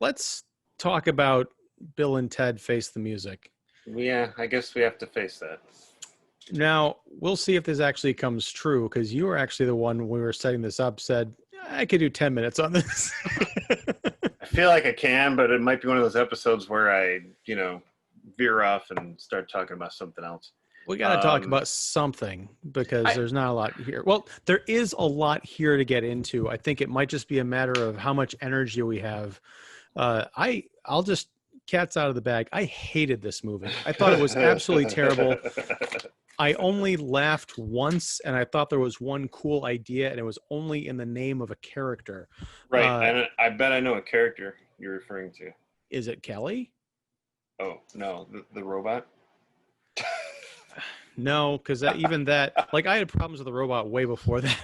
let's talk about Bill and Ted Face the Music. Yeah, I guess we have to face that. Now, we'll see if this actually comes true, because you were actually the one, when we were setting this up, said, I could do 10 minutes on this. I feel like I can, but it might be one of those episodes where I, veer off and start talking about something else. We got to talk about something, because there's not a lot here. Well, there is a lot here to get into. I think it might just be a matter of how much energy we have. I'll just, cat's out of the bag. I hated this movie. I thought it was absolutely terrible. I only laughed once, and I thought there was one cool idea, and it was only in the name of a character. Right, and I bet I know a character you're referring to. Is it Kelly? Oh, no, the robot? No, because even that, like, I had problems with the robot way before that.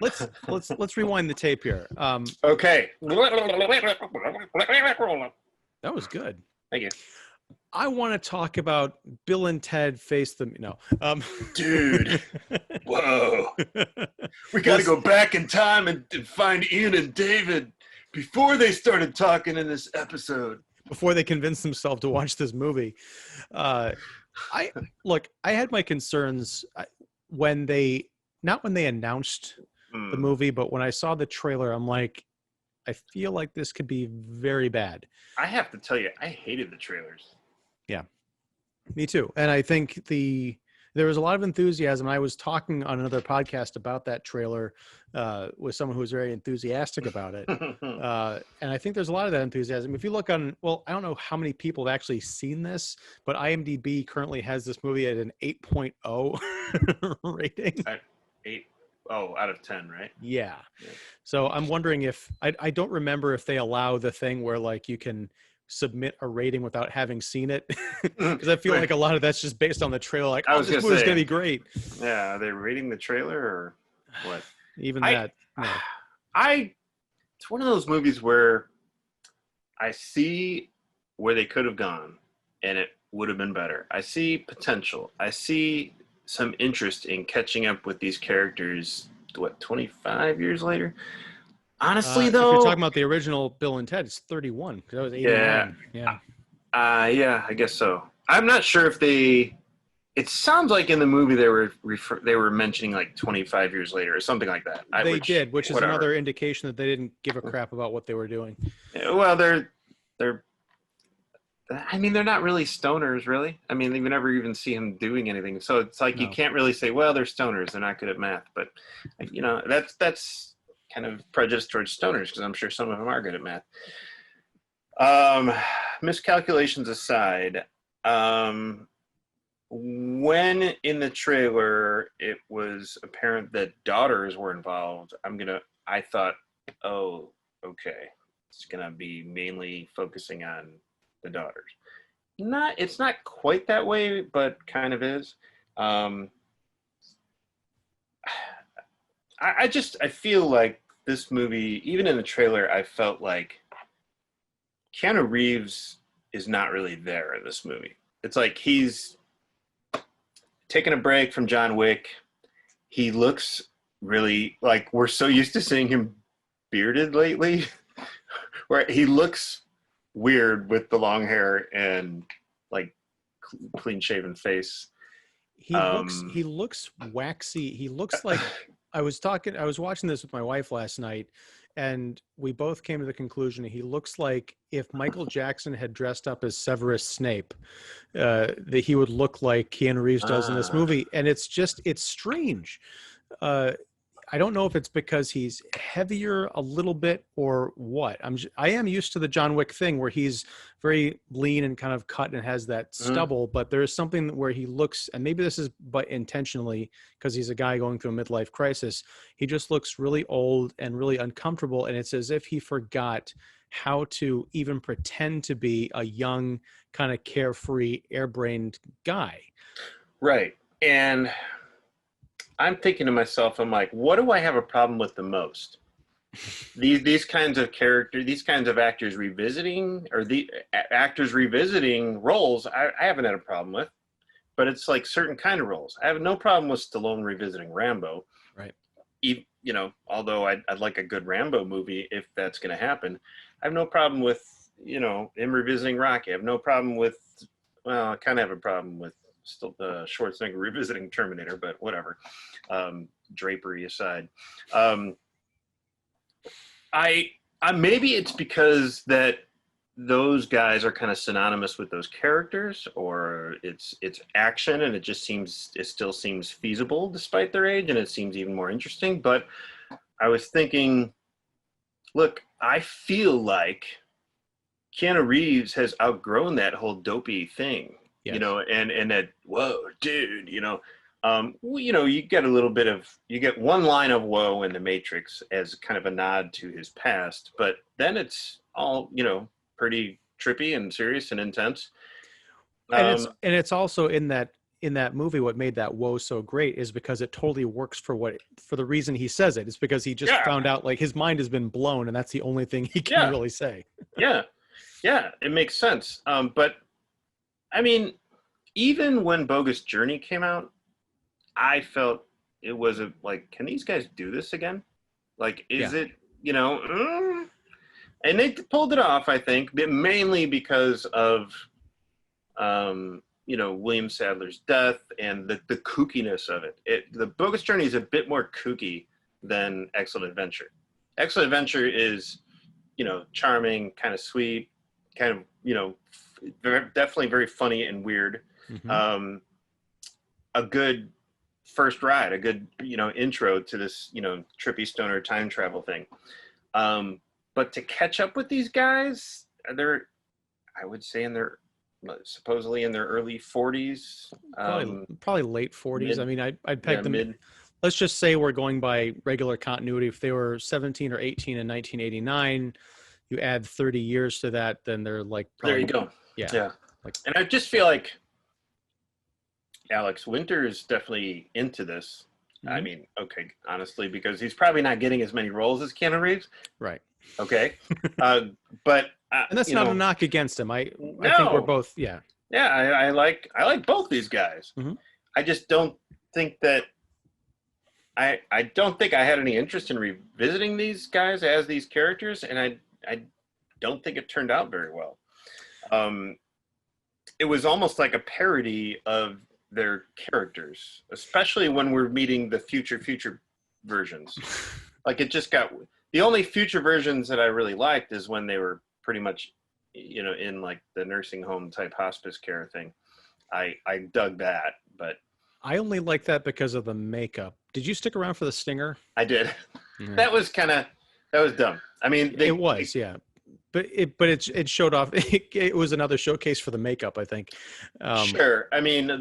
Let's rewind the tape here. Okay. That was good. Thank you. I want to talk about Bill and Ted Face the... No. Dude. Whoa. We got to go back in time and find Ian and David before they started talking in this episode. Before they convinced themselves to watch this movie. I had my concerns when they announced the movie, but when I saw the trailer, I'm like, I feel like this could be very bad. I have to tell you, I hated the trailers. Yeah, me too. And I think there was a lot of enthusiasm. I was talking on another podcast about that trailer with someone who was very enthusiastic about it. And I think there's a lot of that enthusiasm. If you look on, well, I don't know how many people have actually seen this, but IMDb currently has this movie at an 8.0 rating. 8 out of 10, right? Yeah. So I'm wondering if, I don't remember if they allow the thing where like you can submit a rating without having seen it, because I feel like a lot of that's just based on the trailer. Like, this movie's gonna be great. Yeah, are they rating the trailer or what? Even that. No. It's one of those movies where I see where they could have gone, and it would have been better. I see potential. I see some interest in catching up with these characters. 25 years later? Honestly, though, if you're talking about the original Bill and Ted, it's 31, because that was 89. Yeah. Yeah, I guess so. I'm not sure if they. It sounds like in the movie they were mentioning like 25 years later or something like that. Which is another indication that they didn't give a crap about what they were doing. Well, they're. I mean, they're not really stoners, really. I mean, you never even see him doing anything. So it's like you can't really say, well, they're stoners. They're not good at math. But, that's kind of prejudice towards stoners, because I'm sure some of them are good at math. Miscalculations aside, when in the trailer it was apparent that daughters were involved, I thought, oh, okay, it's gonna be mainly focusing on the daughters. It's not quite that way, but kind of is. I feel like this movie, even in the trailer, I felt like Keanu Reeves is not really there in this movie. It's like he's taking a break from John Wick. He looks really like, we're so used to seeing him bearded lately, where he looks weird with the long hair and like clean shaven face. He looks waxy. He looks like, I was watching this with my wife last night, and we both came to the conclusion he looks like if Michael Jackson had dressed up as Severus Snape, that he would look like Keanu Reeves does in this movie. And it's strange. I don't know if it's because he's heavier a little bit or what. I am used to the John Wick thing where he's very lean and kind of cut and has that stubble, but there is something where he looks, and maybe this is but intentionally because he's a guy going through a midlife crisis, he just looks really old and really uncomfortable, and it's as if he forgot how to even pretend to be a young, kind of carefree, airbrained guy. Right. And I'm thinking to myself, I'm like, what do I have a problem with the most? These kinds of characters, these kinds of actors revisiting, or the actors revisiting roles, I haven't had a problem with. But it's like certain kind of roles. I have no problem with Stallone revisiting Rambo. Right. Although I'd like a good Rambo movie if that's going to happen. I have no problem with, you know, him revisiting Rocky. I have no problem with, well, I kind of have a problem with still Schwarzenegger revisiting Terminator, but whatever. Drapery aside, I maybe it's because that those guys are kind of synonymous with those characters, or it's action and it still seems feasible despite their age, and it seems even more interesting. But I was thinking, look, I feel like Keanu Reeves has outgrown that whole dopey thing, Yes. you know, and that, whoa, dude, you know, you know, you get one line of whoa in The Matrix as kind of a nod to his past, but then it's all, you know, pretty trippy and serious and intense. And it's also in that movie, what made that whoa so great is because it totally works for the reason he says it. It's because he just found out, like, his mind has been blown, and that's the only thing he can really say. Yeah, it makes sense. But I mean, even when Bogus Journey came out, I felt it was like, can these guys do this again? Like, is it, you know? And they pulled it off, I think, but mainly because of, you know, William Sadler's death and the kookiness of it. The Bogus Journey is a bit more kooky than Excellent Adventure. Excellent Adventure is, you know, charming, kind of sweet, kind of, you know, definitely very funny and weird. Mm-hmm. A good first ride, a good, you know, intro to this, you know, trippy stoner time travel thing. But to catch up with these guys, they're, I would say, supposedly in their early 40s. Probably late 40s. I mean, I'd peg them. Let's just say we're going by regular continuity. If they were 17 or 18 in 1989, you add 30 years to that, then they're like, there you go. Yeah. Like, and I just feel like Alex Winter is definitely into this. Mm-hmm. I mean, okay, honestly, because he's probably not getting as many roles as Keanu Reeves. Right. Okay. But and that's not a knock against him. I think we're both, I like both these guys. Mm-hmm. I just don't think that I don't think I had any interest in revisiting these guys as these characters, and I don't think it turned out very well. It was almost like a parody of their characters, especially when we're meeting the future versions. Like, it just got, the only future versions that I really liked is when they were pretty much, you know, in like the nursing home type hospice care thing. I dug that, but I only like that because of the makeup. Did you stick around for the stinger? I did. Mm-hmm. That was dumb. I mean, it was, yeah. But it showed off. It was another showcase for the makeup, I think. Sure. I mean,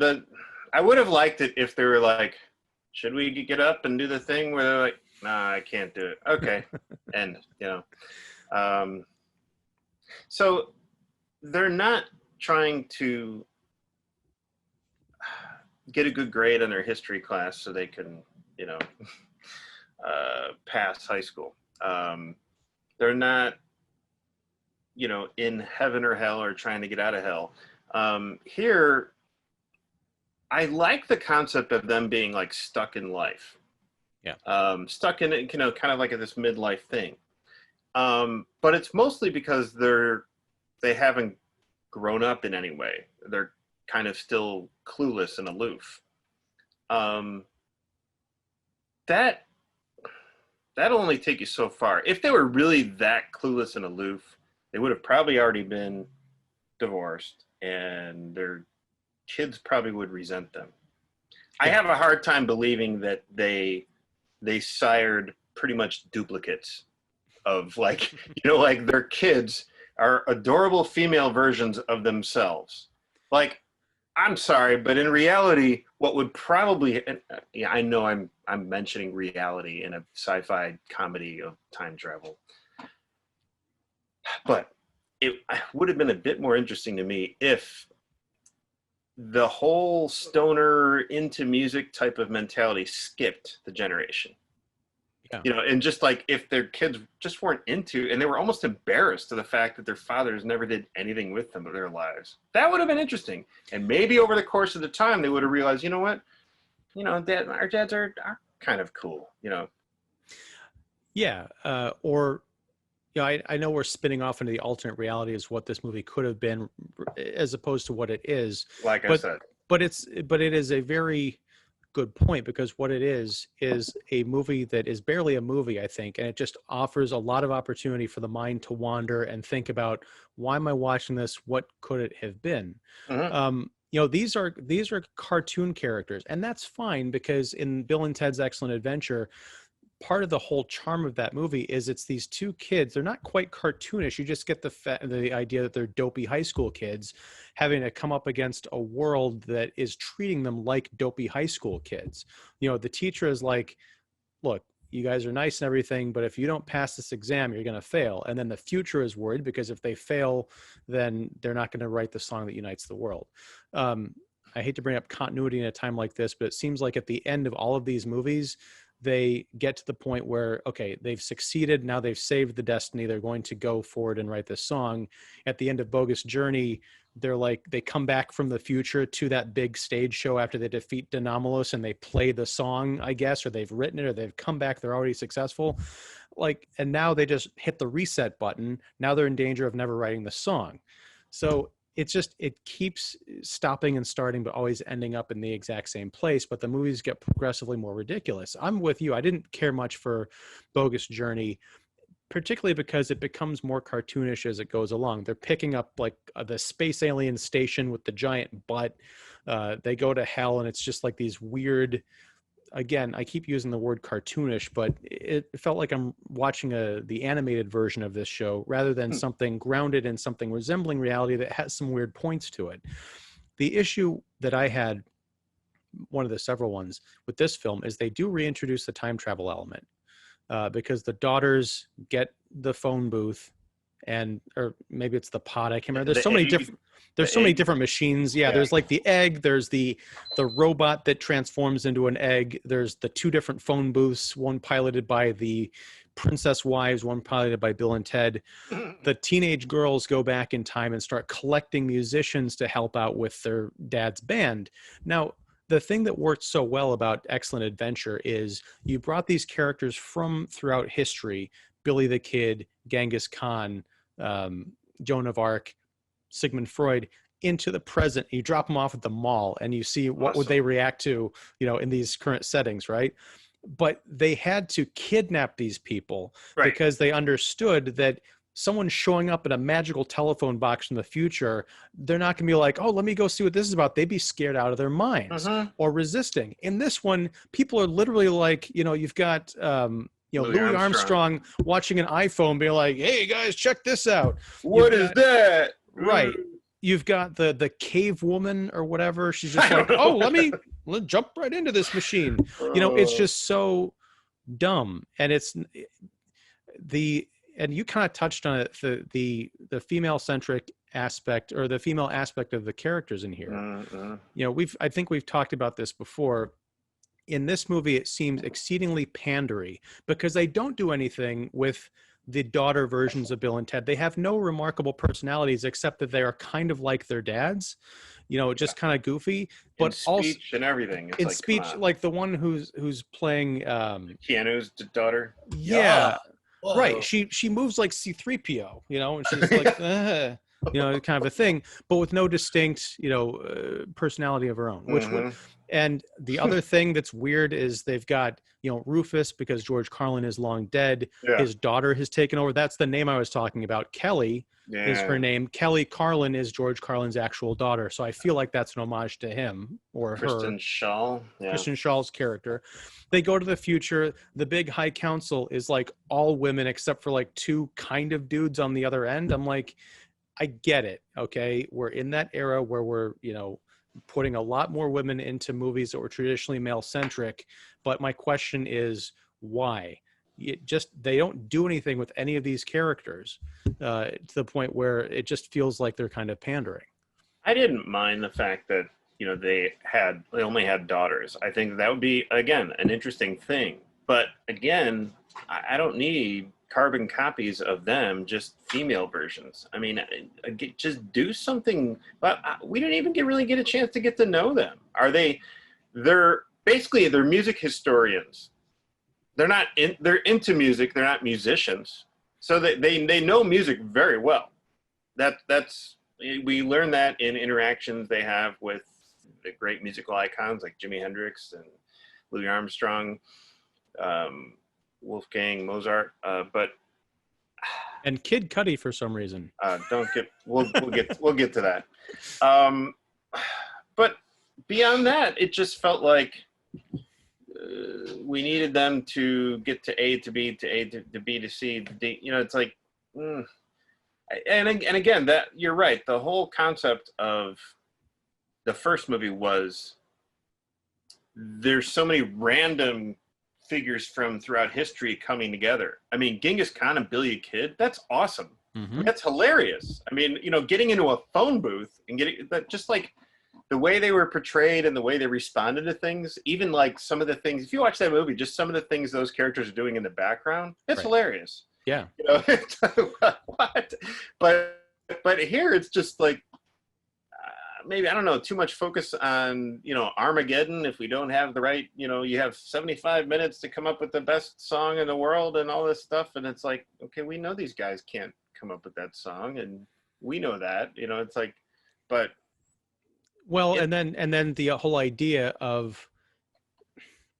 I would have liked it if they were like, should we get up and do the thing where they're like, nah, I can't do it. Okay. And, you know, so they're not trying to get a good grade on their history class so they can, you know, pass high school. They're not, you know, in heaven or hell or trying to get out of hell. Here, I like the concept of them being like stuck in life. Yeah. Stuck in it, you know, kind of like this midlife thing. But it's mostly because they haven't grown up in any way. They're kind of still clueless and aloof. That'll only take you so far. If they were really that clueless and aloof, they would have probably already been divorced, and their kids probably would resent them. Yeah. I have a hard time believing that they sired pretty much duplicates of, like, you know, like their kids are adorable female versions of themselves. Like, I'm sorry, but in reality, what would probably, I know I'm mentioning reality in a sci-fi comedy of time travel, but it would have been a bit more interesting to me if the whole stoner into music type of mentality skipped the generation. Yeah. You know, and just like if their kids just weren't into, and they were almost embarrassed to the fact that their fathers never did anything with them in their lives. That would have been interesting. And maybe over the course of the time, they would have realized, you know what, you know, our dads are kind of cool, you know? Yeah. Or you know, I know we're spinning off into the alternate reality as what this movie could have been, as opposed to what it is. Like I But said, but it is a very good point, because what it is a movie that is barely a movie, I think, and it just offers a lot of opportunity for the mind to wander and think about, why am I watching this? What could it have been? mm-hmm. You know, these are cartoon characters, and that's fine, because in Bill and Ted's Excellent Adventure, part of the whole charm of that movie is it's these two kids. They're not quite cartoonish. You just get the idea that they're dopey high school kids having to come up against a world that is treating them like dopey high school kids. You know, the teacher is like, look, you guys are nice and everything, but if you don't pass this exam, you're going to fail. And then the future is worried, because if they fail, then they're not going to write the song that unites the world. I hate to bring up continuity in a time like this, but it seems like at the end of all of these movies, they get to the point where, okay, they've succeeded. Now they've saved the destiny. They're going to go forward and write this song. At the end of Bogus Journey, they're like, they come back from the future to that big stage show after they defeat Denomalos, and they play the song, I guess, or they've written it, or they've come back. They're already successful. Like, and now they just hit the reset button. Now they're in danger of never writing the song. So it's just, it keeps stopping and starting, but always ending up in the exact same place. But the movies get progressively more ridiculous. I'm with you. I didn't care much for Bogus Journey, particularly because it becomes more cartoonish as it goes along. They're picking up like the space alien station with the giant butt. They go to hell, and it's just like these weird, again, I keep using the word cartoonish, but it felt like I'm watching the animated version of this show, rather than something grounded in something resembling reality that has some weird points to it. The issue that I had, one of the several ones with this film, is they do reintroduce the time travel element, because the daughters get the phone booth, and, or maybe it's the pod, I can't remember. There's so many different, there's so many different machines. Yeah, there's like the egg, there's the robot that transforms into an egg, there's the two different phone booths, one piloted by the Princess Wives, one piloted by Bill and Ted. The teenage girls go back in time and start collecting musicians to help out with their dad's band. Now, the thing that worked so well about Excellent Adventure is you brought these characters from throughout history, Billy the Kid, Genghis Khan, Joan of Arc, Sigmund Freud, into the present. You drop them off at the mall, and you see what would they react to, you know, in these current settings, right? But they had to kidnap these people, because they understood that someone showing up at a magical telephone box from the future, they're not going to be like, oh, let me go see what this is about. They'd be scared out of their minds or resisting. In this one, people are literally like, you know, you've got, you know, Louis Armstrong watching an iPhone being like, hey guys, check this out. What is that? Right. You've got the cave woman or whatever. She's just like, oh, let's jump right into this machine. You know, it's just so dumb. And it's and you kind of touched on it, the female centric aspect, or the female aspect of the characters in here. You know, I think we've talked about this before. In this movie, it seems exceedingly pandery, because they don't do anything with the daughter versions of Bill and Ted. They have no remarkable personalities, except that they are kind of like their dads, you know, just kind of goofy, but in speech and everything. It's in like, speech, like the one who's playing Keanu's daughter. Yeah. Right. She moves like C-3PO, you know, and she's like, you know, kind of a thing, but with no distinct, you know, personality of her own, which would. And the other thing that's weird is they've got, you know, Rufus, because George Carlin is long dead. His daughter has taken over. That's the name I was talking about. Kelly is her name. Kelly Carlin is George Carlin's actual daughter. So I feel like that's an homage to him or Kristen her. Schaal. Kristen Schaal's character. They go to the future. The big high council is like all women except for like two kind of dudes on the other end. I'm like, I get it. Okay. We're in that era where we're, you know, putting a lot more women into movies that were traditionally male centric. But my question is, why? They don't do anything with any of these characters to the point where it just feels like they're kind of pandering. I didn't mind the fact that, you know, they only had daughters. I think that would be, again, an interesting thing. But again, I don't need carbon copies of them, just female versions. I mean, just do something. But we didn't even really get a chance to get to know them. They're music historians. They're into music. They're not musicians. So they know music very well. That's we learn that in interactions they have with the great musical icons like Jimi Hendrix and Louis Armstrong, Wolfgang Mozart, but and Kid Cudi for some reason. Don't get we'll get to that. But beyond that, it just felt like we needed them to get to A to B to A to B to C to D. You know, it's like, and again, that you're right. The whole concept of the first movie was there's so many random figures from throughout history coming together. I mean, Genghis Khan and Billy the Kid, that's awesome. Mm-hmm. That's hilarious. I mean, you know, getting into a phone booth and getting that, just like the way they were portrayed and the way they responded to things, even like some of the things, if you watch that movie, just some of the things those characters are doing in the background, it's hilarious. Yeah. You know, what? But here it's just like, maybe, I don't know, too much focus on, you know, Armageddon. If we don't have the right, you know, you have 75 minutes to come up with the best song in the world and all this stuff. And it's like, okay, we know these guys can't come up with that song. And we know that, you know, it's like, but. Well, and then the whole idea of,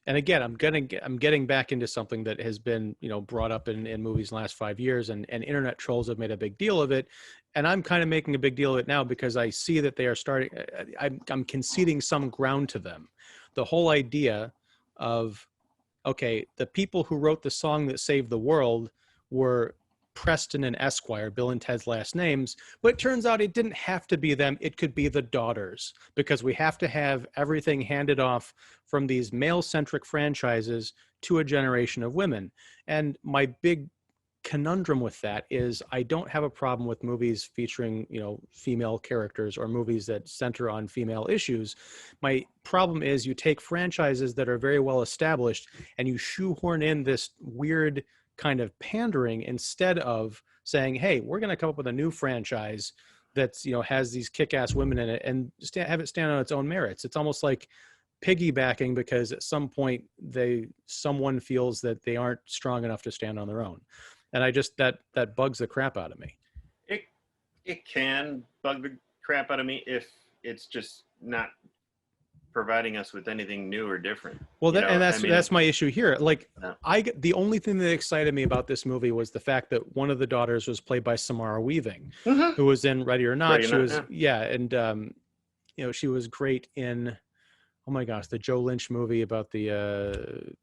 and again, I'm getting back into something that has been, you know, brought up in movies in the last 5 years, and internet trolls have made a big deal of it, and I'm kind of making a big deal of it now because I see that they are starting. I'm conceding some ground to them. The whole idea of, okay, the people who wrote the song that saved the world were Preston and Esquire, Bill and Ted's last names, but it turns out it didn't have to be them. It could be the daughters, because we have to have everything handed off from these male-centric franchises to a generation of women. And my big conundrum with that is I don't have a problem with movies featuring, you know, female characters or movies that center on female issues. My problem is you take franchises that are very well established and you shoehorn in this weird kind of pandering instead of saying, hey, we're going to come up with a new franchise that's, you know, has these kick-ass women in it and have it stand on its own merits. It's almost like piggybacking because at some point someone feels that they aren't strong enough to stand on their own. And I just, that bugs the crap out of me. It can bug the crap out of me if it's just not providing us with anything new or different. Well, that's my issue here. Like, the only thing that excited me about this movie was the fact that one of the daughters was played by Samara Weaving, who was in Ready or Not. And you know, she was great in, oh my gosh, the Joe Lynch movie about the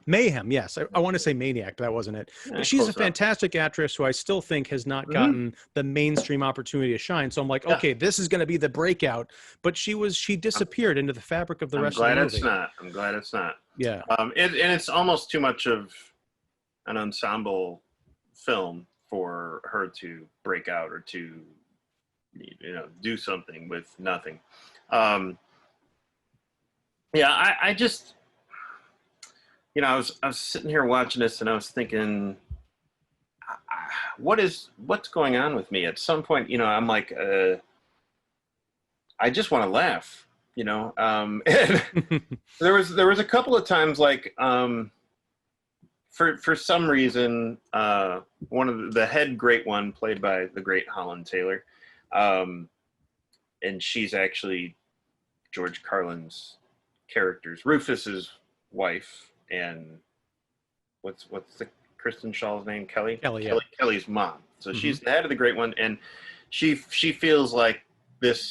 Mayhem, yes. I want to say Maniac, but that wasn't it. But she's a fantastic actress who I still think has not gotten the mainstream opportunity to shine. So I'm like, okay, this is going to be the breakout. But she disappeared into the fabric of the rest of the movie. I'm glad it's not. Yeah. And it's almost too much of an ensemble film for her to break out or to, you know, do something with nothing. I just, you know, I was sitting here watching this and I was thinking, what's going on with me? At some point, you know, I'm like, I just want to laugh, you know. And there was a couple of times, like, for some reason, one of the head great one played by the great Holland Taylor, and she's actually George Carlin's character's, Rufus's wife. And what's the Kristen Shaw's name? Kelly's mom. So she's the head of the great one, and she feels like the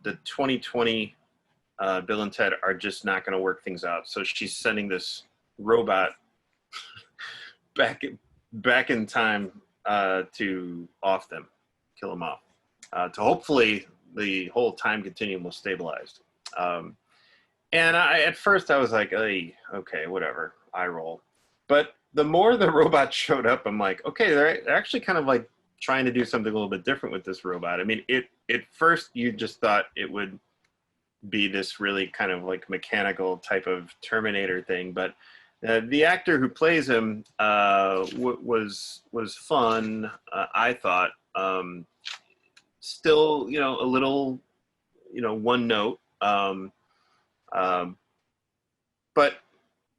2020 Bill and Ted are just not going to work things out. So she's sending this robot back in time to off them, kill them off, to hopefully the whole time continuum will stabilize. And at first I was like, hey, okay, whatever, eye roll. But the more the robot showed up, I'm like, okay, they're actually kind of like trying to do something a little bit different with this robot. I mean, at first you just thought it would be this really kind of like mechanical type of Terminator thing, but the actor who plays him was fun, I thought. Still, you know, a little, you know, one note. But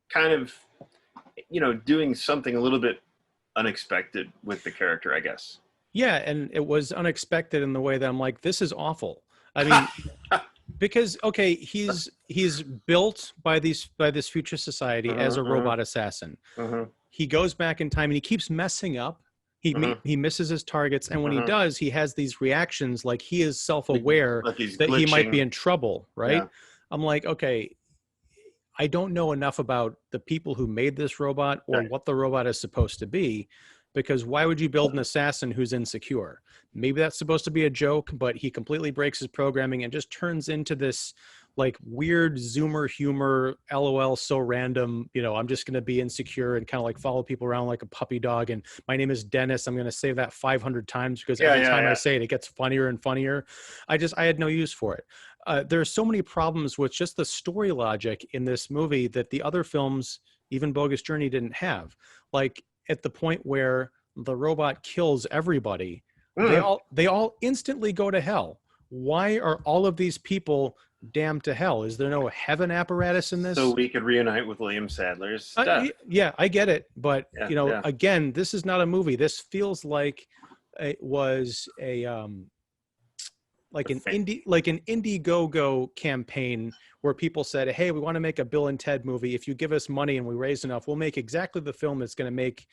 kind of, doing something a little bit unexpected with the character, I guess. Yeah, and it was unexpected in the way that I'm like, this is awful. I mean, because okay, he's built by this future society as a robot assassin. He goes back in time and he keeps messing up. He misses his targets, and when he does, he has these reactions like he is self-aware like he's that he might be glitching. in trouble, right? Yeah. I'm like, okay, I don't know enough about the people who made this robot or Right. what the robot is supposed to be, because why would you build an assassin who's insecure? Maybe that's supposed to be a joke, but he completely breaks his programming and just turns into this like weird Zoomer humor, LOL, so random. I'm just going to be insecure and kind of like follow people around like a puppy dog. And my name is Dennis. I'm going to say that 500 times because every time I say it, it gets funnier and funnier. I had no use for it. There are so many problems with just the story logic in this movie that the other films, even Bogus Journey, didn't have. Like at the point where the robot kills everybody, they all instantly go to hell. Why are all of these people damned to hell? Is there no heaven apparatus in this? So we could reunite with William Sadler's stuff. Yeah, I get it, but Yeah. again, this is not a movie. This feels like it was a like an Indiegogo campaign where people said, hey, we want to make a Bill and Ted movie. If you give us money and we raise enough, we'll make exactly the film that's going to make,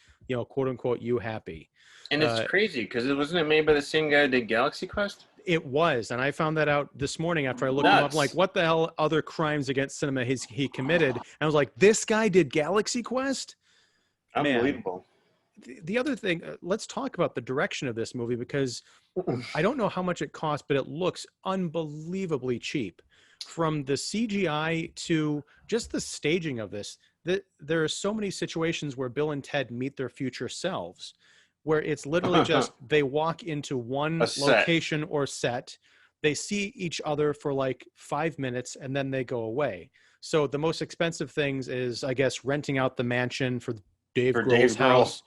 quote unquote, you happy. And it's crazy because wasn't it made by the same guy who did Galaxy Quest? It was. And I found that out this morning after I looked him up. I'm like, what the hell other crimes against cinema he committed? And I was like, this guy did Galaxy Quest? Unbelievable. Man. The other thing, let's talk about the direction of this movie, because I don't know how much it cost, but it looks unbelievably cheap. From the CGI to just the staging of this, there are so many situations where Bill and Ted meet their future selves, where it's literally just they walk into one location or set, they see each other for like 5 minutes, and then they go away. So the most expensive things is, I guess, renting out the mansion for Dave Grohl's house,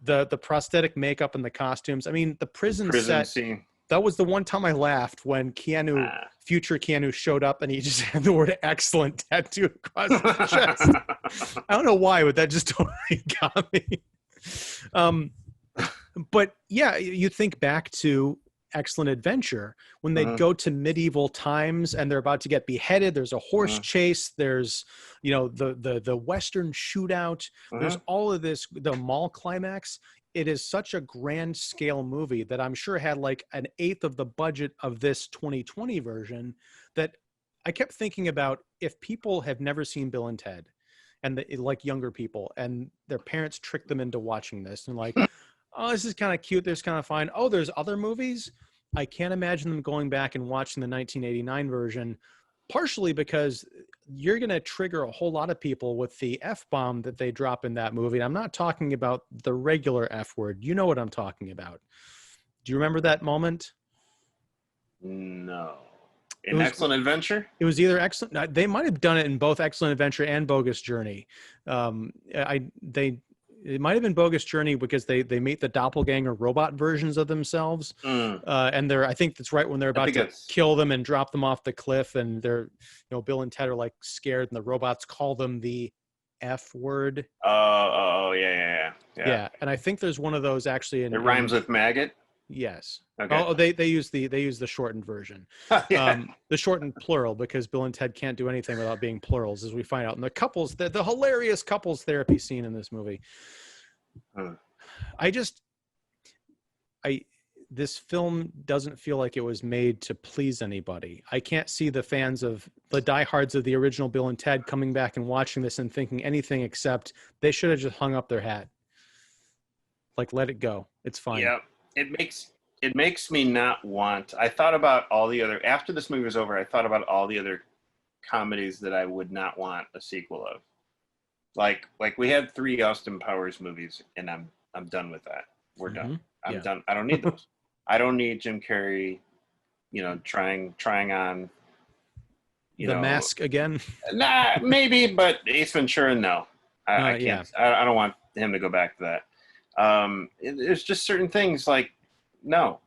the prosthetic makeup and the costumes. I mean, the prison set scene. That was the one time I laughed when future Keanu showed up and he just had the word excellent tattooed across his chest. I don't know why, but that just totally got me. But yeah, you think back to Excellent Adventure when they go to medieval times and they're about to get beheaded. There's a horse chase. There's, the Western shootout. There's all of this, the mall climax. It is such a grand scale movie that I'm sure had like an eighth of the budget of this 2020 version, that I kept thinking about, if people have never seen Bill and Ted, and like younger people, and their parents tricked them into watching this and like, oh, this is kind of cute. This is kind of fine. Oh, there's other movies. I can't imagine them going back and watching the 1989 version, partially because you're going to trigger a whole lot of people with the F-bomb that they drop in that movie. And I'm not talking about the regular F word. You know what I'm talking about. Do you remember that moment? No. In Excellent Adventure? It was either Excellent. They might have done it in both Excellent Adventure and Bogus Journey. It might have been Bogus Journey because they meet the doppelganger robot versions of themselves. And I think that's right when they're about to kill them and drop them off the cliff. And they're, Bill and Ted are like scared and the robots call them the F word. Yeah. And I think there's one of those actually. It rhymes with maggot? Yes. Okay. Oh, they use the shortened version, the shortened plural, because Bill and Ted can't do anything without being plurals, as we find out in the hilarious couples therapy scene in this movie. This film doesn't feel like it was made to please anybody. I can't see the fans of the diehards of the original Bill and Ted coming back and watching this and thinking anything except they should have just hung up their hat. Like, let it go. It's fine. Yeah. It makes me not want. I thought about all the other, after this movie was over, I thought about all the other comedies that I would not want a sequel of. Like we had 3 Austin Powers movies, and I'm done with that. We're done. I'm done. I don't need those. I don't need Jim Carrey, trying on the mask again. Nah, maybe, but Ace Ventura, no. I can't. Yeah. I don't want him to go back to that. There's just certain things like, no,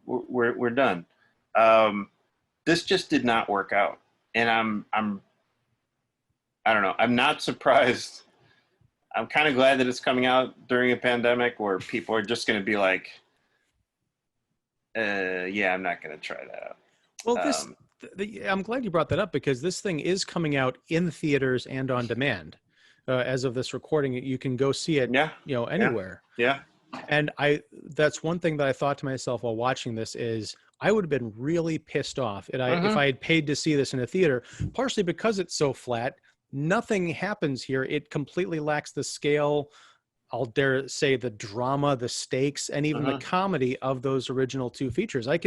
we're done. This just did not work out, and I don't know. I'm not surprised I'm kind of glad that it's coming out during a pandemic where people are just going to be like, yeah, I'm not going to try that out. Well, I'm glad you brought that up, because this thing is coming out in theaters and on demand. As of this recording, you can go see it, anywhere. Yeah. And that's one thing that I thought to myself while watching this is I would have been really pissed off if I had paid to see this in a theater, partially because it's so flat. Nothing happens here. It completely lacks the scale, I'll dare say the drama, the stakes, and even the comedy of those original two features. I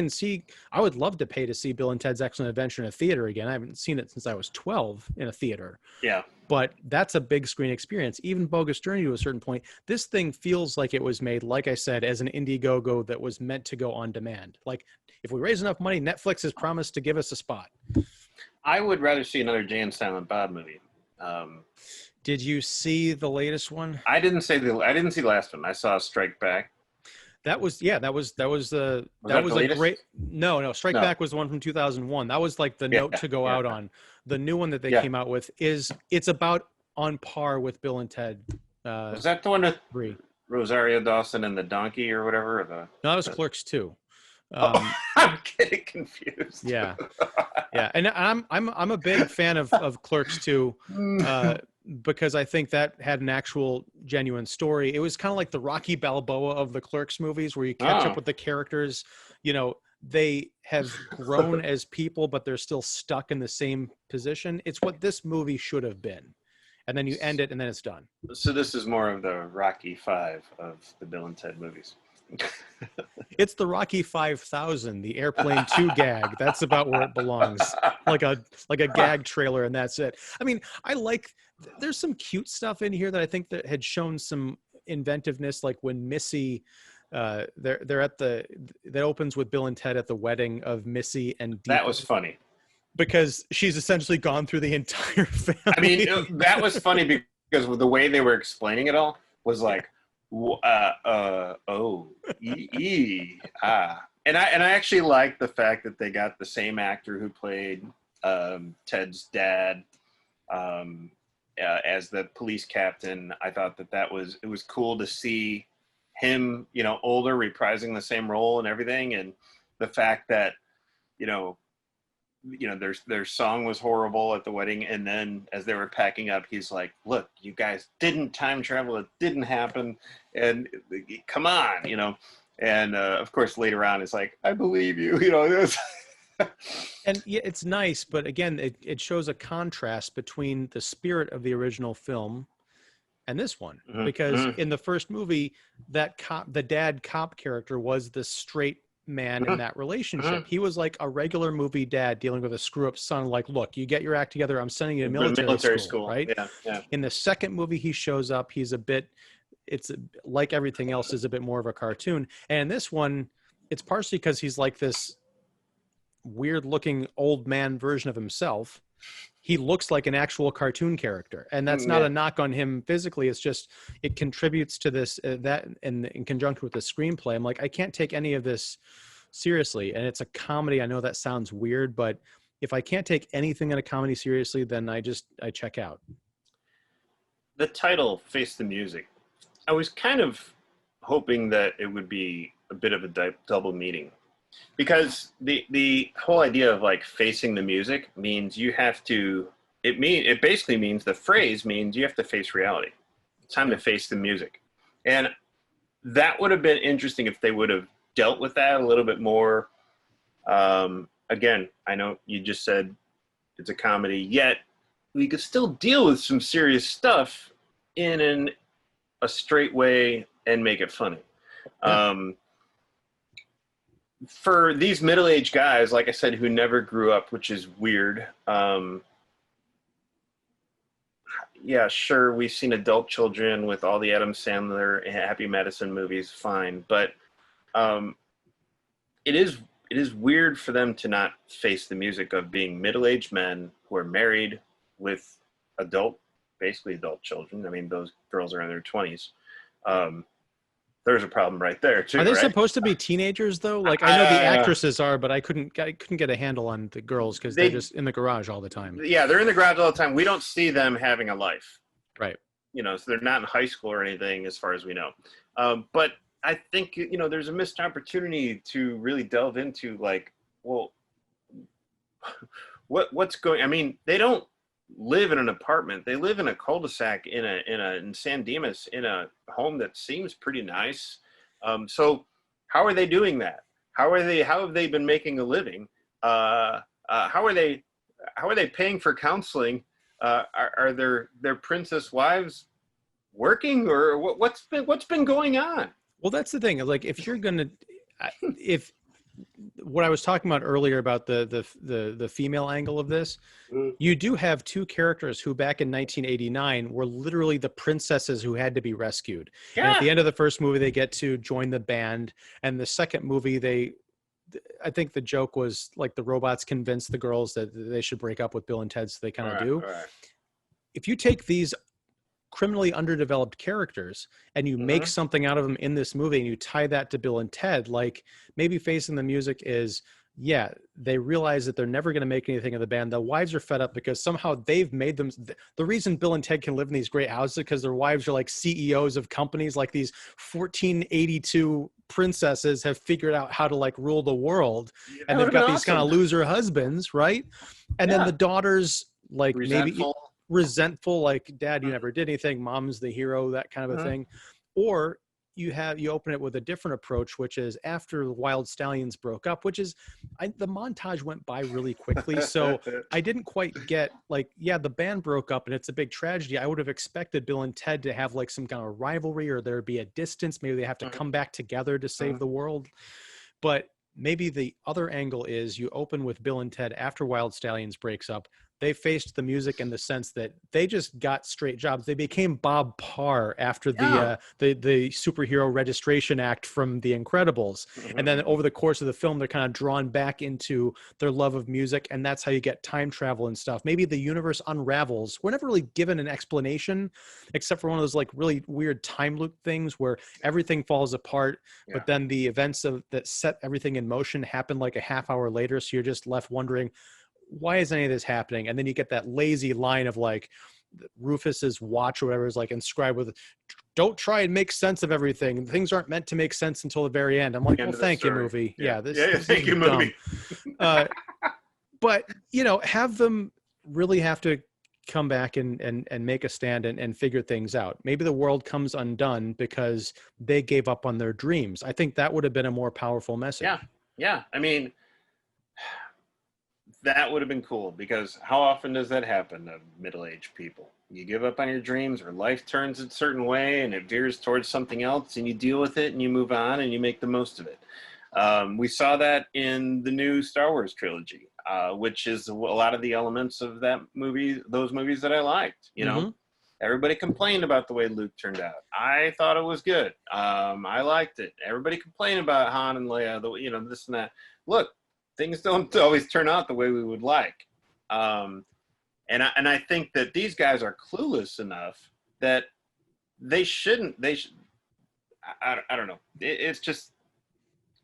would love to pay to see Bill and Ted's Excellent Adventure in a theater again. I haven't seen it since I was 12 in a theater. Yeah. But that's a big screen experience. Even Bogus Journey, to a certain point, this thing feels like it was made, like I said, as an Indiegogo that was meant to go on demand. Like, if we raise enough money, Netflix has promised to give us a spot. I would rather see another Jay and Silent Bob movie. Did you see the latest one? I didn't see the last one. I saw Strike Back. That was a great. No, Strike Back was the one from 2001. That was like the note to go out on. The new one that they came out with it's about on par with Bill and Ted. Was that the one with Rosario Dawson and the donkey or whatever? No, that was Clerks 2. I'm getting confused. Yeah, and I'm a big fan of Clerks 2, because I think that had an actual genuine story. It was kind of like the Rocky Balboa of the Clerks movies, where you catch up with the characters. They have grown as people, but they're still stuck in the same position. It's what this movie should have been. And then you end it, and then it's done. So this is more of the Rocky 5 of the Bill and Ted movies. It's the Rocky 5000, the Airplane 2 gag. That's about where it belongs. Like a gag trailer, and that's it. I mean, there's some cute stuff in here that I think that had shown some inventiveness, like when Missy, that opens with Bill and Ted at the wedding of Missy and Deacon. That was funny. Because she's essentially gone through the entire family. I mean, that was funny because the way they were explaining it all was like, and I actually like the fact that they got the same actor who played Ted's dad as the police captain. I thought that it was cool to see him, older, reprising the same role and everything, and the fact that their song was horrible at the wedding, and then as they were packing up, he's like, look, you guys didn't time travel, it didn't happen, and come on, and of course later on it's like, I believe you. And yeah, it's nice, but again, it shows a contrast between the spirit of the original film and this one, because in the first movie, the dad cop character was the straight man in that relationship. He was like a regular movie dad dealing with a screw-up son. Like, look, you get your act together, I'm sending you to military school, right? Yeah. In the second movie, he shows up, like everything else, is a bit more of a cartoon. And in this one, it's partially because he's like this weird looking old man version of himself. He looks like an actual cartoon character, and that's not a knock on him physically. It's just, it contributes to this, that in conjunction with the screenplay. I'm like, I can't take any of this seriously. And it's a comedy. I know that sounds weird, but if I can't take anything in a comedy seriously, then I check out. The title, Face the Music, I was kind of hoping that it would be a bit of a double meaning. Because the whole idea of like facing the music means you have to, it basically means, the phrase means you have to face reality. It's time to face the music. And that would have been interesting if they would have dealt with that a little bit more. Again, I know you just said it's a comedy, yet we could still deal with some serious stuff in a straight way and make it funny. For these middle-aged guys, like I said, who never grew up, which is weird. Yeah, sure, we've seen adult children with all the Adam Sandler and Happy Madison movies, fine. But it is weird for them to not face the music of being middle-aged men who are married with basically adult children. I mean, those girls are in their 20s. There's a problem right there too. Are they supposed to be teenagers though? Like, I know the actresses are, but I couldn't get a handle on the girls because they're just in the garage all the time. Yeah, they're in the garage all the time. We don't see them having a life. Right. so they're not in high school or anything as far as we know. But I think, there's a missed opportunity to really delve into like, well, what's going, I mean, they don't live in an apartment. They live in a cul-de-sac in San Dimas in a home that seems pretty nice. So how are they doing that? How have they been making a living? How are they paying for counseling? Are their princess wives working, or what's been going on? Well, that's the thing. Like, if you're gonna, if what I was talking about earlier about the female angle of this, you do have two characters who back in 1989 were literally the princesses who had to be rescued. Yeah. And at the end of the first movie, they get to join the band, and the second movie, I think the joke was like the robots convinced the girls that they should break up with Bill and Ted, so they kind of do. Right. If you take these criminally underdeveloped characters and you make something out of them in this movie and you tie that to Bill and Ted, like maybe Facing the Music is, yeah, they realize that they're never going to make anything of the band. The wives are fed up because somehow they've made them. The reason Bill and Ted can live in these great houses is because their wives are like CEOs of companies, like these 1482 princesses have figured out how to like rule the world. And they've got these kind of loser husbands, right? And then the daughters, like resentful, like, dad, you never did anything, mom's the hero, that kind of a thing. Or you open it with a different approach, which is after the Wild Stallions broke up, which is the montage went by really quickly. So I didn't quite get like, yeah, the band broke up and it's a big tragedy. I would have expected Bill and Ted to have like some kind of rivalry, or there'd be a distance. Maybe they have to come back together to save the world. But maybe the other angle is you open with Bill and Ted after Wild Stallions breaks up. They faced the music in the sense that they just got straight jobs. They became Bob Parr after the superhero registration act from The Incredibles. And then over the course of the film, they're kind of drawn back into their love of music. And that's how you get time travel and stuff. Maybe the universe unravels. We're never really given an explanation, except for one of those like really weird time loop things where everything falls apart. But then the events that set everything in motion happen like a half hour later. So you're just left wondering, why is any of this happening? And then you get that lazy line of like Rufus's watch or whatever is like inscribed with, don't try and make sense of everything. Things aren't meant to make sense until the very end. I'm like, well, thank you, movie. Yeah, this thank you, movie. But, have them really have to come back and make a stand and figure things out. Maybe the world comes undone because they gave up on their dreams. I think that would have been a more powerful message. Yeah. I mean, that would have been cool, because how often does that happen to middle-aged people? You give up on your dreams, or life turns a certain way and it veers towards something else, and you deal with it and you move on and you make the most of it. We saw that in the new Star Wars trilogy, which is a lot of the elements of that movie, those movies that I liked. Everybody complained about the way Luke turned out. I thought it was good. I liked it. Everybody complained about Han and Leia, this and that. Look, things don't always turn out the way we would like. And I think that these guys are clueless enough that they should, I don't know. It's just,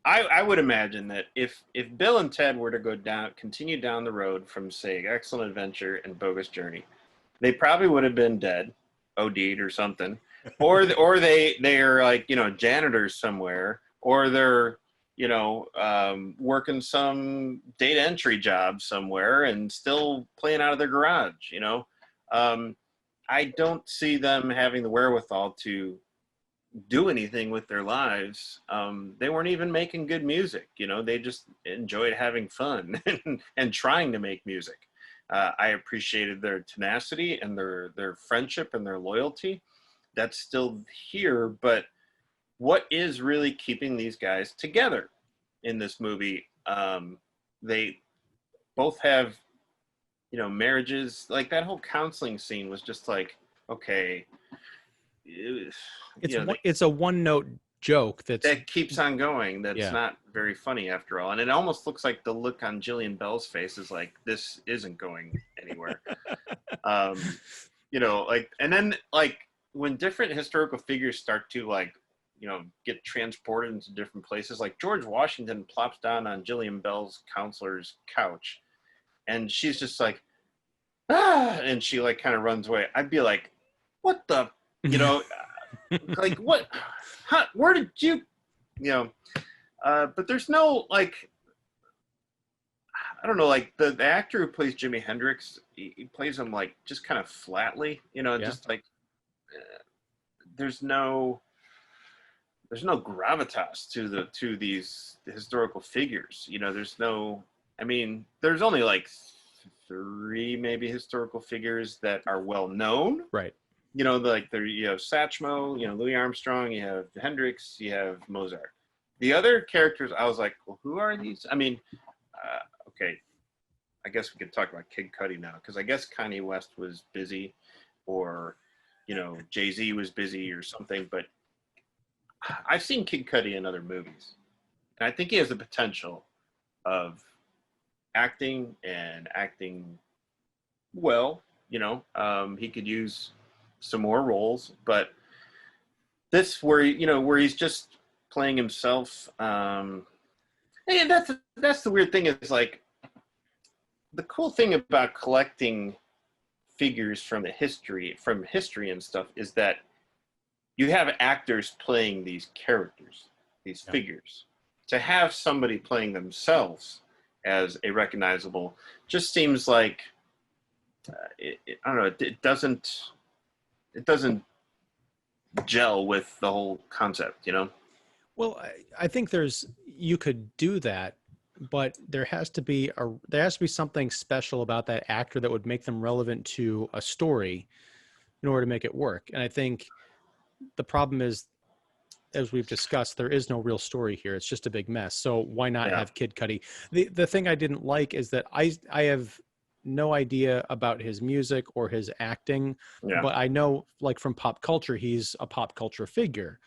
I would imagine that if Bill and Ted were to continue down the road from, say, Excellent Adventure and Bogus Journey, they probably would have been dead, OD'd or something. Or they're like, janitors somewhere, or they're, working some data entry job somewhere and still playing out of their garage. I don't see them having the wherewithal to do anything with their lives. They weren't even making good music. They just enjoyed having fun and trying to make music. I appreciated their tenacity and their friendship and their loyalty. That's still here, but what is really keeping these guys together in this movie? They both have, marriages. Like that whole counseling scene was just like, okay, it's a one-note joke that keeps on going. That's not very funny after all. And it almost looks like the look on Jillian Bell's face is like, this isn't going anywhere. And then like when different historical figures start to like, get transported into different places, like George Washington plops down on Jillian Bell's counselor's couch and she's just like, and she like kind of runs away. I'd be like, what the You know, like what? How, where did you? You know, but there's no like. I don't know, like the actor who plays Jimi Hendrix, he plays him like just kind of flatly, you know, Yeah. just like there's no gravitas to these historical figures. You know, there's no. I mean, there's only like three maybe historical figures that are well known. Right. You know, like there you have Satchmo, you know, Louis Armstrong, you have Hendrix, you have Mozart. The other characters, I was like, well, who are these? I mean, okay, I guess we could talk about Kid Cudi now, because I guess Kanye West was busy, or, you know, Jay-Z was busy or something, but I've seen Kid Cudi in other movies, and I think he has the potential of acting and acting well. You know, he could use some more roles, but this where, you know, where he's just playing himself. And that's the weird thing is like the cool thing about collecting figures from history and stuff is that you have actors playing these characters, these figures. To have somebody playing themselves as a recognizable just seems like I don't know. It doesn't gel with the whole concept, you know? Well, I think you could do that, but there has to be something special about that actor that would make them relevant to a story in order to make it work. And I think the problem is, as we've discussed, there is no real story here. It's just a big mess. So why not have Kid Cudi? The thing I didn't like is that I have no idea about his music or his acting, but I know, like, from pop culture, he's a pop culture figure.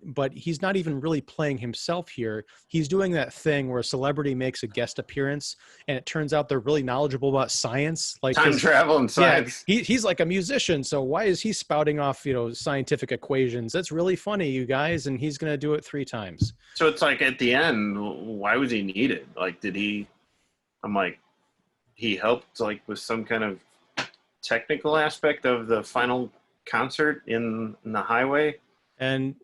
But he's not even really playing himself here. He's doing that thing where a celebrity makes a guest appearance and it turns out they're really knowledgeable about science, like time travel and science. Yeah, he's like a musician, so why is he spouting off, you know, scientific equations? That's really funny, you guys, and he's going to do it 3 times. So it's like at the end, why was he needed? Like, I'm like, he helped like with some kind of technical aspect of the final concert in the highway. And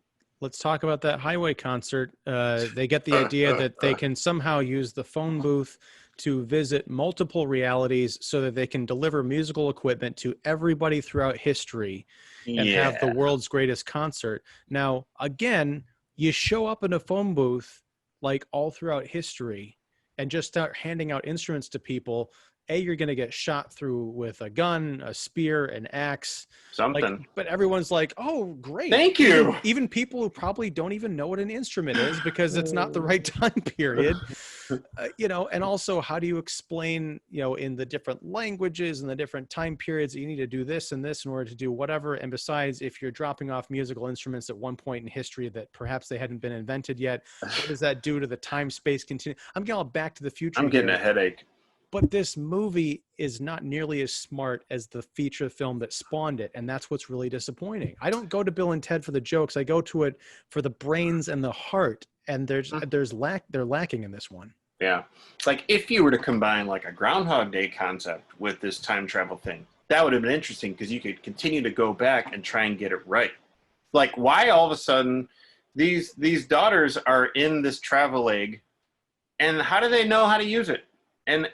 let's talk about that highway concert. They get the idea that they can somehow use the phone booth to visit multiple realities so that they can deliver musical equipment to everybody throughout history and have the world's greatest concert. Now, again, you show up in a phone booth like all throughout history and just start handing out instruments to people. You're going to get shot through with a gun, a spear, an axe, something. Like, but everyone's like, "Oh, great! Thank you." Even people who probably don't even know what an instrument is because it's not the right time period, you know. And also, how do you explain, you know, in the different languages and the different time periods that you need to do this and this in order to do whatever? And besides, if you're dropping off musical instruments at one point in history that perhaps they hadn't been invented yet, what does that do to the time-space continuum? I'm getting all Back to the Future. I'm getting a headache. But this movie is not nearly as smart as the feature film that spawned it, and that's what's really disappointing. I don't go to Bill and Ted for the jokes. I go to it for the brains and the heart, and they're lacking in this one. Yeah. Like, if you were to combine like a Groundhog Day concept with this time travel thing, that would have been interesting because you could continue to go back and try and get it right. Like, why all of a sudden these daughters are in this travel egg, and how do they know how to use it? And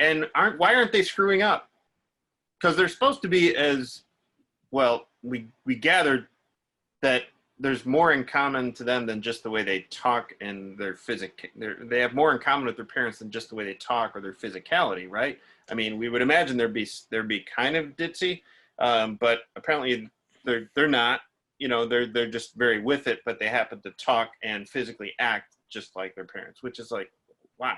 why aren't they screwing up? Because they're supposed to be, as well, we gathered that there's more in common to them than just the way they talk and their they have more in common with their parents than just the way they talk or their physicality, right? I mean, we would imagine they'd be kind of ditzy, but apparently they're not. You know, they're just very with it, but they happen to talk and physically act just like their parents, which is like, why?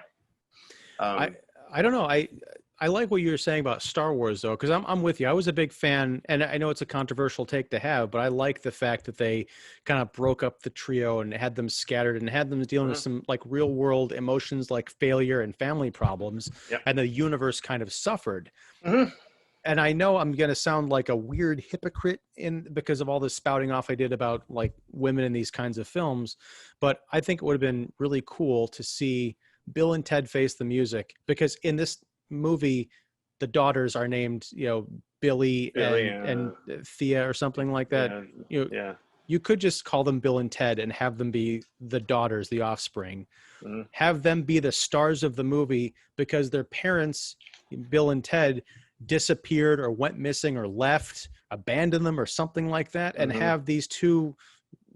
I don't know. I like what you were saying about Star Wars, though, because I'm with you. I was a big fan, and I know it's a controversial take to have, but I like the fact that they kind of broke up the trio and had them scattered and had them dealing with some like real world emotions like failure and family problems, and the universe kind of suffered. And I know I'm going to sound like a weird hypocrite because of all the spouting off I did about like women in these kinds of films, but I think it would have been really cool to see Bill and Ted Face the Music, because in this movie, the daughters are named, Billy Billy, and Thea or something like that. yeah, yeah. You could just call them Bill and Ted and have them be the daughters, the offspring. Mm-hmm. Have them be the stars of the movie because their parents, Bill and Ted, disappeared or went missing or left, abandoned them or something like that, and have these two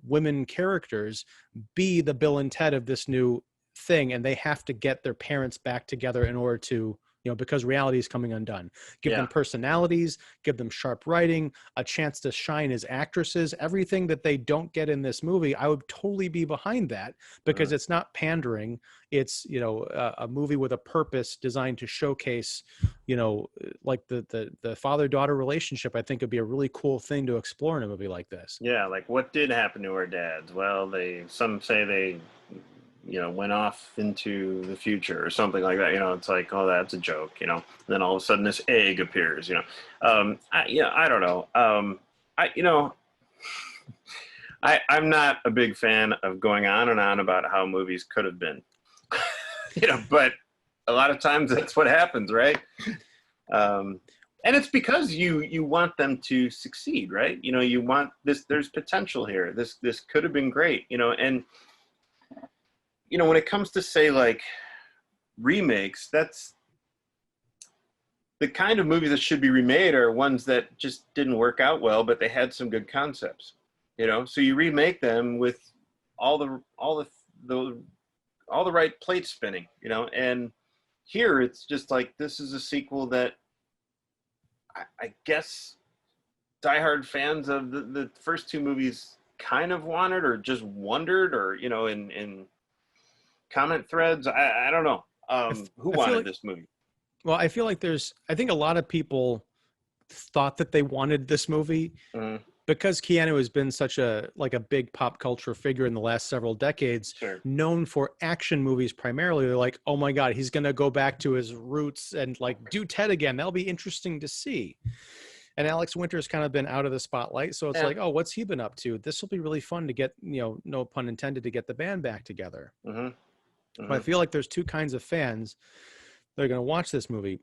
women characters be the Bill and Ted of this new thing, and they have to get their parents back together in order to, because reality is coming undone. Give them personalities, give them sharp writing, a chance to shine as actresses, everything that they don't get in this movie. I would totally be behind that because it's not pandering. It's, a movie with a purpose designed to showcase, like the father-daughter relationship. I think would be a really cool thing to explore in a movie like this. Yeah, like what did happen to our dads? Well, some say they went off into the future or something like that. It's like, oh, that's a joke, and then all of a sudden this egg appears, I don't know. I'm not a big fan of going on and on about how movies could have been, but a lot of times that's what happens, right? And it's because you want them to succeed, right? You want this, there's potential here. This could have been great, and when it comes to, say, like remakes, that's the kind of movies that should be remade are ones that just didn't work out well, but they had some good concepts, so you remake them with all the right plate spinning, and here it's just like, this is a sequel that I guess diehard fans of the first two movies kind of wanted, or just wondered, or in comment threads, I don't know who wanted this movie. Well, I feel like I think a lot of people thought that they wanted this movie because Keanu has been such a big pop culture figure in the last several decades, known for action movies primarily. They're like, oh my God, he's going to go back to his roots and do Ted again. That'll be interesting to see. And Alex Winter's kind of been out of the spotlight. So it's like, oh, what's he been up to? This will be really fun to get, no pun intended, to get the band back together. But I feel like there's two kinds of fans that are going to watch this movie.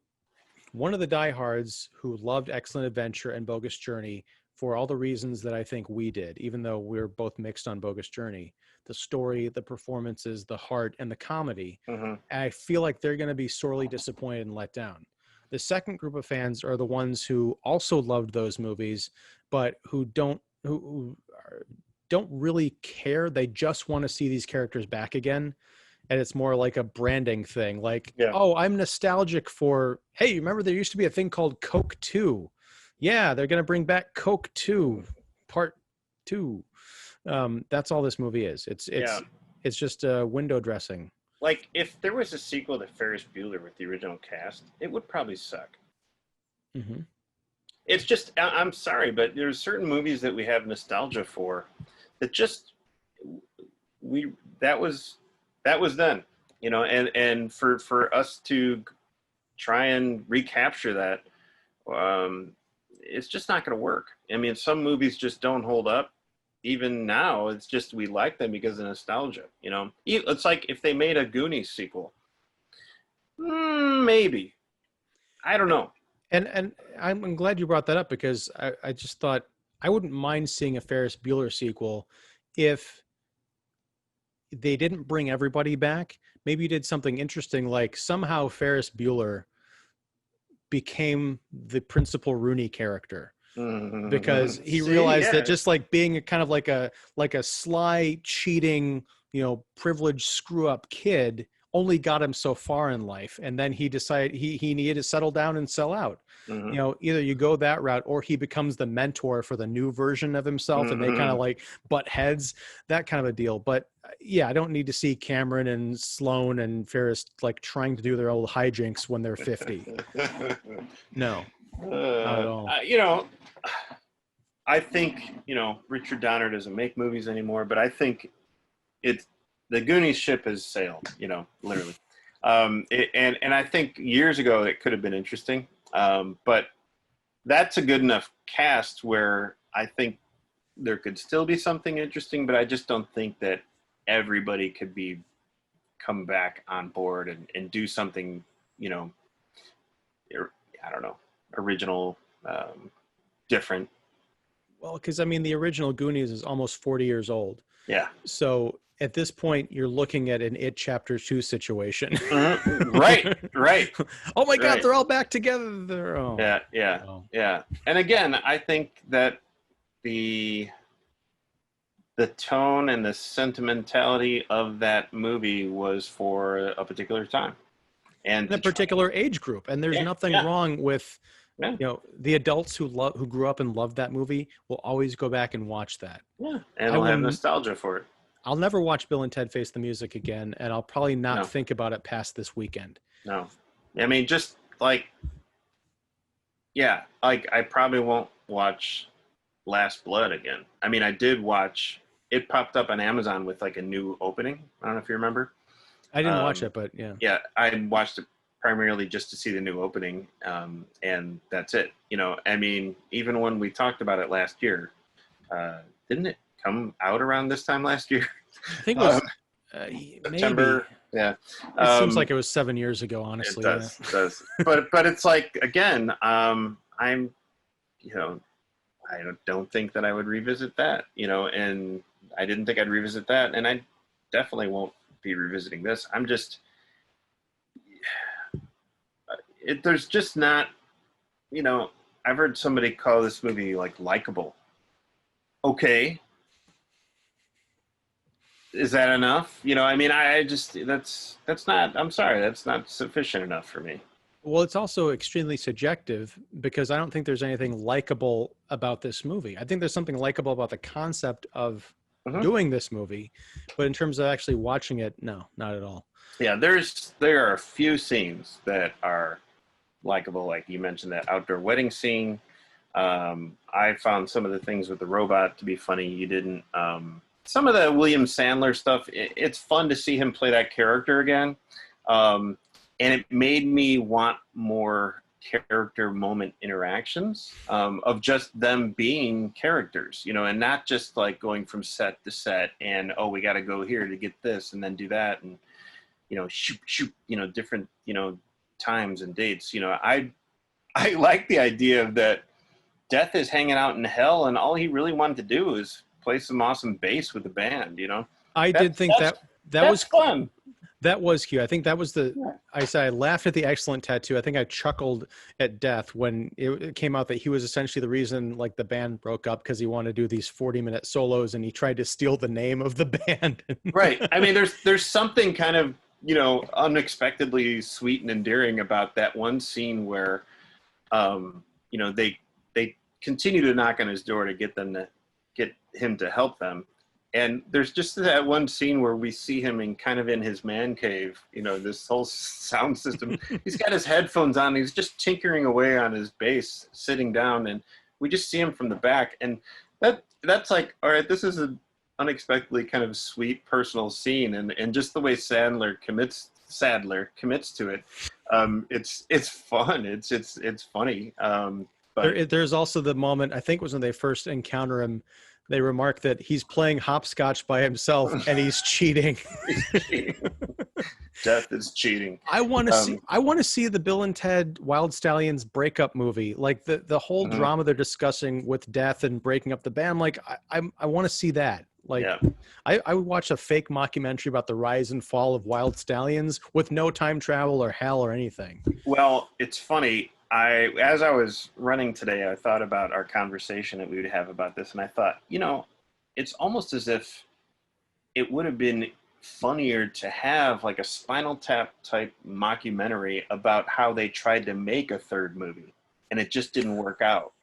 One of the diehards who loved Excellent Adventure and Bogus Journey for all the reasons that I think we did, even though we're both mixed on Bogus Journey. The story, the performances, the heart, and the comedy. And I feel like they're going to be sorely disappointed and let down. The second group of fans are the ones who also loved those movies, but who don't really care. They just want to see these characters back again. And it's more like a branding thing. Oh, I'm nostalgic for, hey, remember there used to be a thing called Coke 2. Yeah, they're going to bring back Coke 2, Part 2. That's all this movie is. It's just window dressing. Like, if there was a sequel to Ferris Bueller with the original cast, it would probably suck. It's just, I'm sorry, but there's certain movies that we have nostalgia for that just, that was then, and for us to try and recapture that, it's just not going to work. I mean, some movies just don't hold up. Even now, it's just, we like them because of nostalgia, It's like if they made a Goonies sequel, maybe. I don't know. And I'm glad you brought that up, because I just thought I wouldn't mind seeing a Ferris Bueller sequel if they didn't bring everybody back. Maybe you did something interesting, like somehow Ferris Bueller became the principal Rooney character. Because he realized that just like being a kind of like a sly, cheating, privileged screw up kid only got him so far in life. And then he decided he needed to settle down and sell out. Either you go that route, or he becomes the mentor for the new version of himself, and they kind of like butt heads, that kind of a deal. But yeah, I don't need to see Cameron and Sloane and Ferris like trying to do their old hijinks when they're 50. No, not at all. I think, Richard Donner doesn't make movies anymore, but I think the Goonies ship has sailed, literally. And I think years ago it could have been interesting. But that's a good enough cast where I think there could still be something interesting, but I just don't think that everybody could come back on board and do something, I don't know, original, different. Well, because I mean, the original Goonies is almost 40 years old. Yeah. So at this point, you're looking at an It Chapter 2 situation. Right. Right. Oh my God, Right. they're all back together. They're, oh. Yeah. Yeah. Oh. Yeah. And again, I think that the tone and the sentimentality of that movie was for a particular time and In a particular age group. And there's nothing wrong with, yeah. The adults who grew up and loved that movie will always go back and watch that. Yeah. And they'll have nostalgia for it. I'll never watch Bill and Ted Face the Music again, and I'll probably not think about it past this weekend. No. I mean, just like, yeah, like I probably won't watch Last Blood again. I mean, I did watch, it popped up on Amazon with like a new opening. I don't know if you remember. I didn't watch it, but yeah. Yeah, I watched it primarily just to see the new opening, and that's it. I mean, even when we talked about it last year, didn't it come out around this time last year? I think it was September. Maybe. Yeah. It seems like it was 7 years ago, honestly. It does. It does. But it's like, again, I'm, I don't think that I would revisit that, and I didn't think I'd revisit that, and I definitely won't be revisiting this. I'm just, there's just not, I've heard somebody call this movie like likable. Okay. Is that enough? I mean, I just, that's not, I'm sorry, that's not sufficient enough for me. Well, it's also extremely subjective because I don't think there's anything likable about this movie. I think there's something likable about the concept of doing this movie, but in terms of actually watching it, no, not at all. Yeah, there are a few scenes that are likable, like you mentioned that outdoor wedding scene. I found some of the things with the robot to be funny. You didn't. Some of the William Sandler stuff, it's fun to see him play that character again. And it made me want more character moment interactions of just them being characters, and not just like going from set to set and, oh, we got to go here to get this and then do that. And, shoot, different, times and dates. I like the idea of that Death is hanging out in hell and all he really wanted to do is play some awesome bass with the band, I did think that was fun. That was cute. I think that was I laughed at the excellent tattoo. I think I chuckled at Death when it came out that he was essentially the reason like the band broke up because he wanted to do these 40-minute solos and he tried to steal the name of the band. Right. I mean, there's something kind of, unexpectedly sweet and endearing about that one scene where, they continue to knock on his door to get him to help them. And there's just that one scene where we see him in his man cave, this whole sound system. He's got his headphones on. He's just tinkering away on his bass, sitting down, and we just see him from the back. And that's like, all right, this is an unexpectedly kind of sweet personal scene. And just the way Sadler commits to it, it's fun. It's funny. But there's also the moment, I think was when they first encounter him, they remark that he's playing hopscotch by himself and he's cheating. Death is cheating. I want to see the Bill and Ted Wild Stallions breakup movie, like the whole drama they're discussing with Death and breaking up the band. Like I want to see that. Like I would watch a fake mockumentary about the rise and fall of Wild Stallions with no time travel or hell or anything. Well, it's funny. As I was running today, I thought about our conversation that we would have about this, and I thought, it's almost as if it would have been funnier to have like a Spinal Tap type mockumentary about how they tried to make a third movie, and it just didn't work out.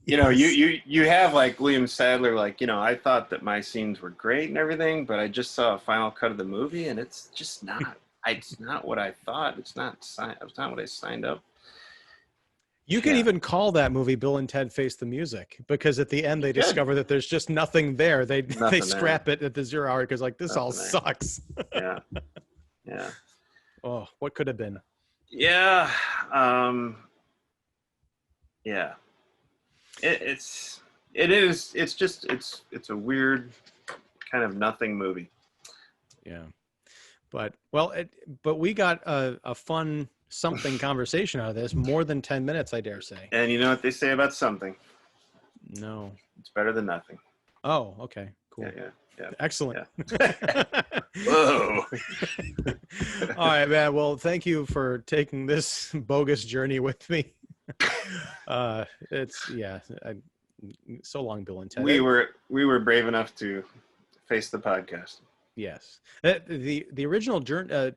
You have like William Sadler, like, I thought that my scenes were great and everything, but I just saw a final cut of the movie, and it's just not. It's not what I thought. It's not what I signed up. You can even call that movie Bill and Ted Face the Music because at the end they discover that there's just nothing there. They scrap it at the 0 hour because like this all sucks. Yeah. Oh, what could have been? Yeah. Yeah. It's a weird kind of nothing movie. Yeah. But we got a fun something conversation out of this. More than 10 minutes, I dare say. And you know what they say about something? No. It's better than nothing. Oh, okay. Cool. Yeah. Excellent. Yeah. Whoa. All right, man. Well, thank you for taking this bogus journey with me. So long, Bill and Ted. We were brave enough to face the podcast. Yes. The original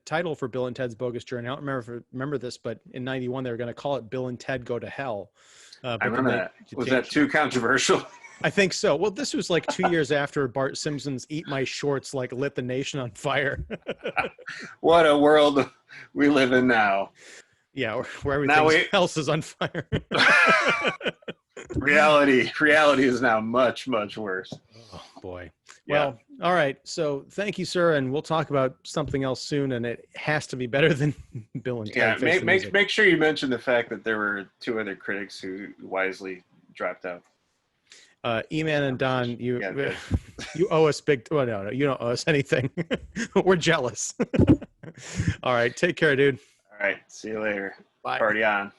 title for Bill and Ted's Bogus Journey, I don't remember this, but in 91 they were going to call it Bill and Ted Go to Hell. I remember that. Was that too controversial? I think so. Well, this was like 2 years after Bart Simpson's Eat My Shorts like lit the nation on fire. What a world we live in now. Yeah, where everything else is on fire. Reality is now much, much worse. Oh, boy. Well, all right. So thank you, sir. And we'll talk about something else soon. And it has to be better than Bill and Ted. Yeah, make sure you mention the fact that there were 2 other critics who wisely dropped out. E-Man and Don, you owe us big. Well, no, you don't owe us anything. We're jealous. All right. Take care, dude. All right. See you later. Bye. Party on.